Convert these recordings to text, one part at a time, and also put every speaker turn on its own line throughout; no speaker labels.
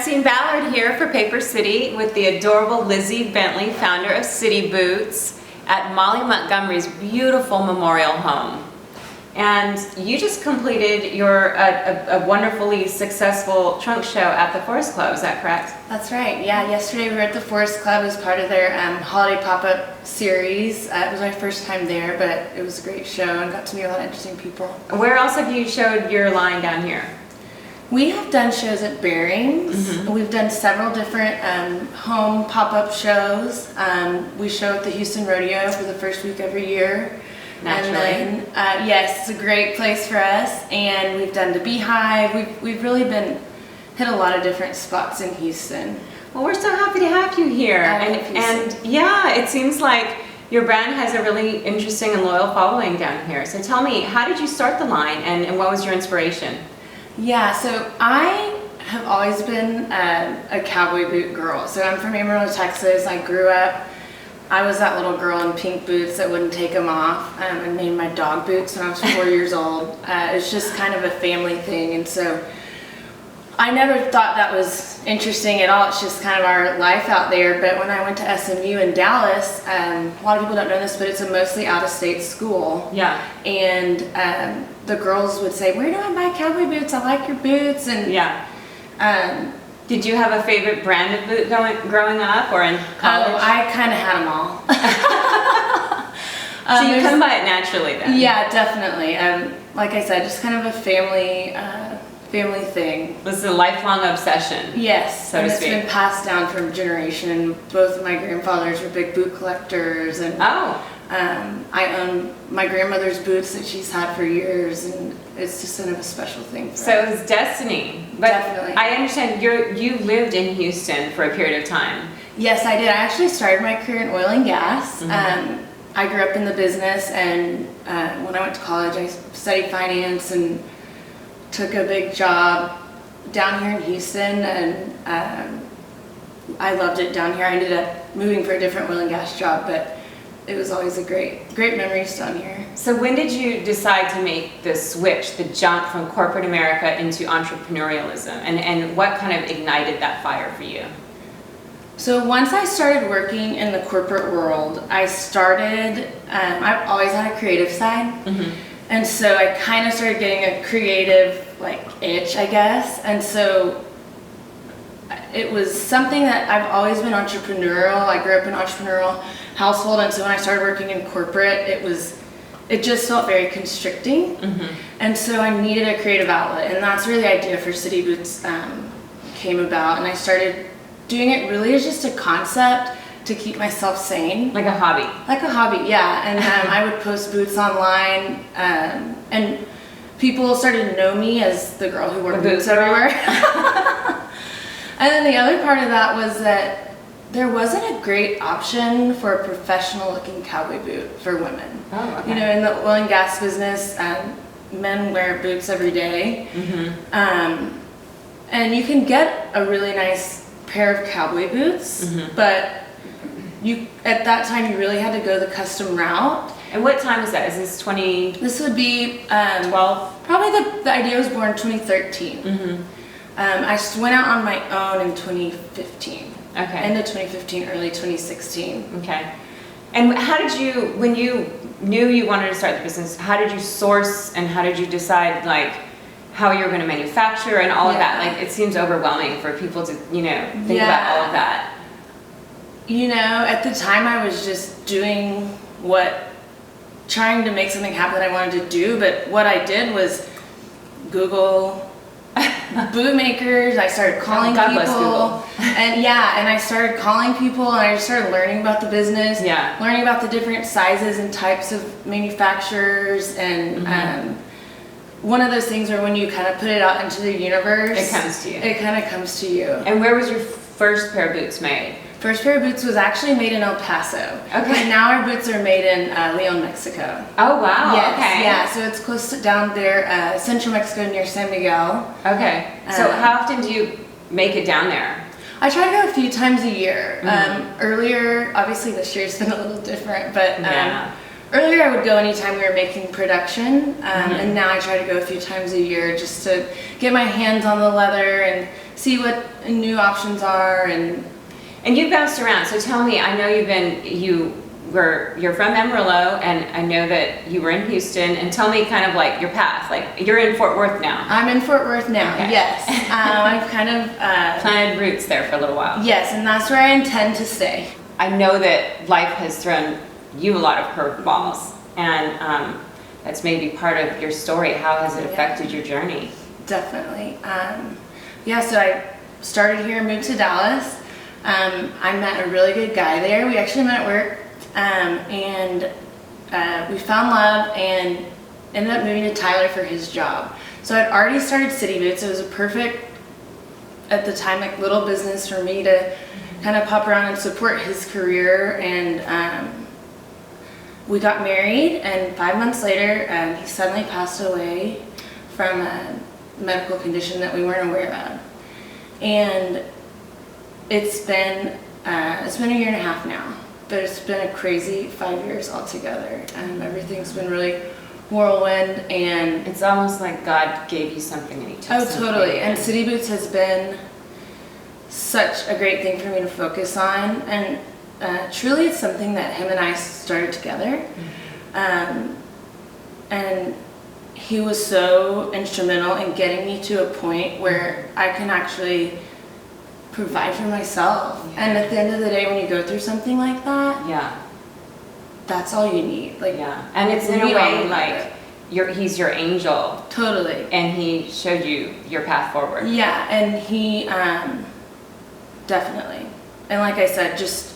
Francine Ballard here for Paper City with the adorable Lizzy Bentley, founder of City Boots, at Molly Montgomery's beautiful memorial home. And you just completed your a wonderfully successful trunk show at the Forest Club, is that correct?
That's right, yeah. Yesterday we were at the Forest Club as part of their holiday pop-up series. It was my first time there, but it was a great show and got to meet a lot of interesting people.
Where else have you showed your line down here?
We have done shows at Bearings. We've done several different home pop-up shows. We show at the Houston Rodeo for the first week every year.
Naturally.
And then, yes, it's a great place for us. And we've done the Beehive. We've really hit a lot of different spots in Houston.
Well, we're so happy to have you here. And yeah, it seems like your brand has a really interesting and loyal following down here. So tell me, how did you start the line and what was your inspiration?
Yeah, so I have always been a cowboy boot girl. So I'm from Amarillo, Texas. I grew up, I was that little girl in pink boots that wouldn't take them off. I named my dog Boots when I was 4 years old. It's just kind of a family thing. And so I never thought that was interesting at all. It's just kind of our life out there. But when I went to SMU in Dallas, a lot of people don't know this, but it's a mostly out-of-state school.
Yeah.
And the girls would say, "Where do I buy cowboy boots? I like your boots." And
yeah. Did you have a favorite brand of boot growing up or in college?
Oh, I kind of had them all.
So you come by it naturally then?
Yeah, definitely. Like I said, just kind of a family thing.
This is a lifelong obsession.
Yes,
so to speak.
It's been passed down from generation. Both of my grandfathers were big boot collectors, and I own my grandmother's boots that she's had for years, and it's just kind of a special thing for
So
us.
it was destiny. But
definitely.
I understand you lived in Houston for a period of time.
Yes, I did. I actually started my career in oil and gas. I grew up in the business, and when I went to college, I studied finance and took a big job down here in Houston, and I loved it down here. I ended up moving for a different oil and gas job, but it was always a great memories down here.
So when did you decide to make the switch, the jump from corporate America into entrepreneurialism, and what kind of ignited that fire for you?
So once I started working in the corporate world, I've always had a creative side. And so I kind of started getting a creative itch, I guess. And so it was something that I've always been entrepreneurial. I grew up in an entrepreneurial household, and so when I started working in corporate, it just felt very constricting. And so I needed a creative outlet, and that's where the idea for City Boots came about. And I started doing it really as just a concept to keep myself sane.
Like a hobby?
Like a hobby, yeah. And I would post boots online, and people started to know me as the girl who wore boots everywhere. And then the other part of that was that there wasn't a great option for a professional looking cowboy boot for women.
Oh, okay.
You know, in the oil and gas business, men wear boots every day. And you can get a really nice pair of cowboy boots, but at that time you really had to go the custom route.
And what time is that? Is this 20?
This would be
12?
Probably the idea was born in 2013. I just went out on my own in 2015.
Okay.
End of 2015, early 2016.
Okay. And how did you, when you knew you wanted to start the business, how did you source and how did you decide how you were going to manufacture and all of that? It seems overwhelming for people to, think about all of that.
At the time I was just trying to make something happen that I wanted to do, but what I did was Google boot makers. I started calling
God
people.
Bless Google.
and I started calling people, and I just started learning about the business, learning about the different sizes and types of manufacturers, and one of those things where when you kind of put it out into the universe,
it comes to you.
It kind of comes to you.
And where was your first pair of boots made?
First pair of boots was actually made in El Paso. Okay. But now our boots are made in Leon, Mexico.
Oh, wow.
Yes,
okay.
Yeah, so it's close to down there, central Mexico near San Miguel.
Okay. So how often do you make it down there?
I try to go a few times a year. Earlier, obviously this year's been a little different, but earlier I would go anytime we were making production, and now I try to go a few times a year just to get my hands on the leather and see what new options are.
And you've bounced around, so tell me, I know you're from Amarillo, and I know that you were in Houston, and tell me kind of like your path. Like, you're in Fort Worth now.
I'm in Fort Worth now,
Okay.
yes. I've kind of...
planted roots there for a little while.
Yes, and that's where I intend to stay.
I know that life has thrown you a lot of curveballs, and that's maybe part of your story. How has it affected your journey?
Definitely. So I started here, moved to Dallas. I met a really good guy there. We actually met at work, and we found love and ended up moving to Tyler for his job. So I'd already started City Boots. It was a perfect, at the time, like little business for me to kind of pop around and support his career. And we got married, and 5 months later, he suddenly passed away from a medical condition that we weren't aware of. And it's been a year and a half now, but it's been a crazy 5 years altogether. Everything's been really whirlwind, and
It's almost like God gave you something and he took something.
totally. And City Boots has been such a great thing for me to focus on, and truly it's something that him and I started together. And he was so instrumental in getting me to a point where I can actually provide for myself.
Yeah.
And at the end of the day, when you go through something like that,
Yeah,
that's all you need. Like,
yeah. And it's in a
we all
way
need
like he's your angel,
totally.
and he showed you your path forward.
Yeah, and he definitely. And like I said, just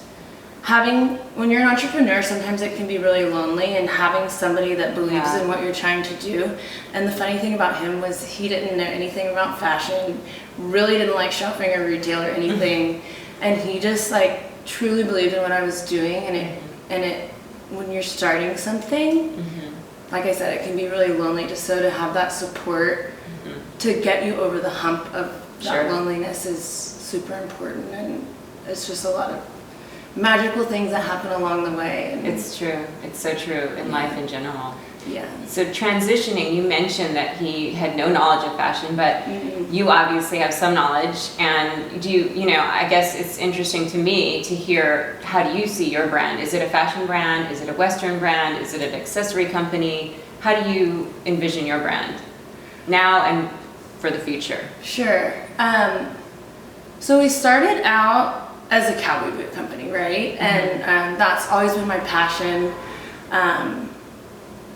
when you're an entrepreneur, sometimes it can be really lonely, and having somebody that believes in what you're trying to do. And the funny thing about him was he didn't know anything about fashion, really didn't like shopping or retail or anything, and he just like truly believed in what I was doing. And it when you're starting something, like I said, it can be really lonely. To have that support to get you over the hump of that loneliness is super important, and it's just a lot of magical things that happen along the way. And
It's true. It's so true in life in general.
yeah.
So transitioning, you mentioned that he had no knowledge of fashion, but you obviously have some knowledge. And I guess it's interesting to me to hear, how do you see your brand? Is it a fashion brand? Is it a Western brand? Is it an accessory company? How do you envision your brand now and for the future?
Sure. So we started out as a cowboy boot company, right? And that's always been my passion.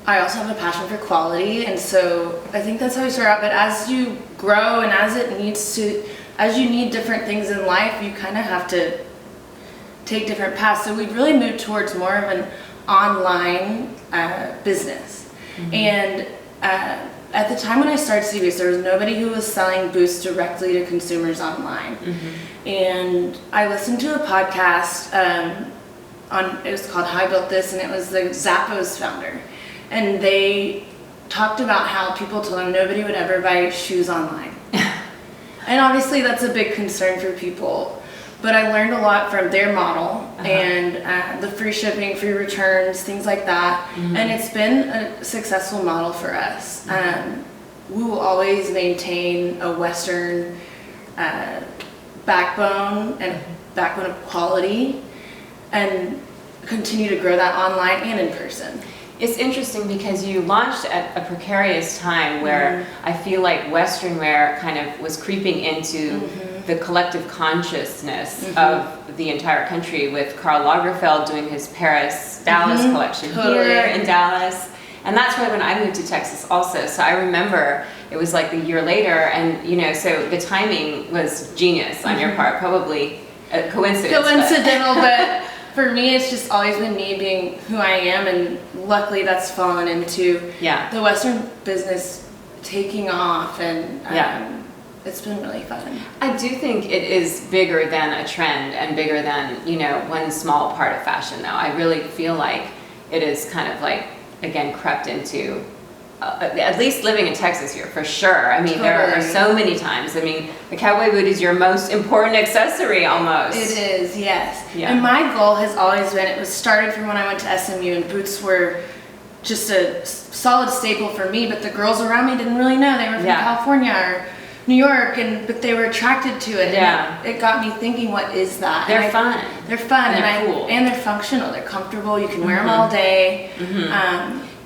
I also have a passion for quality, and so I think that's how we start out. But as you grow and as you need different things in life, you kind of have to take different paths. So we really moved towards more of an online business. And at the time when I started City Boots, there was nobody who was selling boots directly to consumers online. And I listened to a podcast it was called How I Built This, and it was the Zappos founder. And they talked about how people told them nobody would ever buy shoes online. And obviously that's a big concern for people. But I learned a lot from their model and the free shipping, free returns, things like that. And it's been a successful model for us. We will always maintain a Western backbone and backbone of quality, and continue to grow that online and in person.
It's interesting because you launched at a precarious time where I feel like Western wear kind of was creeping into the collective consciousness of the entire country, with Karl Lagerfeld doing his Paris Dallas collection here in Dallas. And that's why when I moved to Texas also. So I remember it was like a year later, and so the timing was genius on your part, probably a coincidence.
Coincidental, but for me, it's just always been me being who I am, and luckily that's fallen into the Western business taking off, and it's been really fun.
I do think it is bigger than a trend and bigger than, one small part of fashion, though. I really feel like it is kind of like, again, crept into, at least living in Texas here, for sure. I mean, there are so many times. I mean, the cowboy boot is your most important accessory almost.
It is, yes.
Yeah.
And my goal has always been, it was started from when I went to SMU, and boots were just a solid staple for me, but the girls around me didn't really know. They were from California or New York, but they were attracted to it.
Yeah.
And it got me thinking, what is that?
They're fun.
They're fun,
And they're cool.
and they're functional. They're comfortable. You can wear them all day.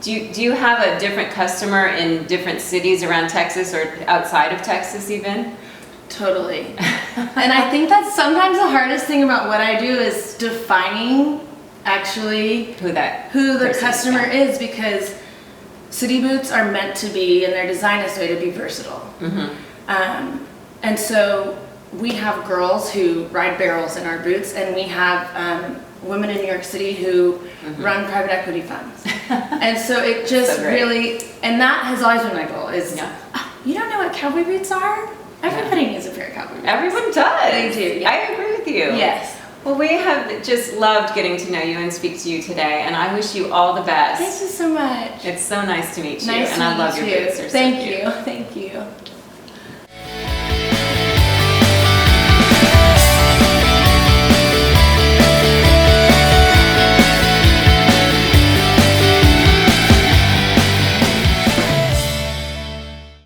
Do you have a different customer in different cities around Texas or outside of Texas even?
Totally. And I think that's sometimes the hardest thing about what I do is defining actually
Who
the customer is, because city boots are meant to be, and they're designed this way to be versatile. And so we have girls who ride barrels in our boots, and we have women in New York City who run private equity funds. And so it just really, and that has always been my goal is, you don't know what cowboy boots are? Everybody needs a pair of cowboy boots.
Everyone does.
They do. Yeah.
I agree with you.
Yes.
Well, we have just loved getting to know you and speak to you today, and I wish you all the best.
Thank you so much.
It's so nice to meet you,
Nice
and
to
I
meet
love your
you.
boots. They're so
Thank
cute.
you. Thank you.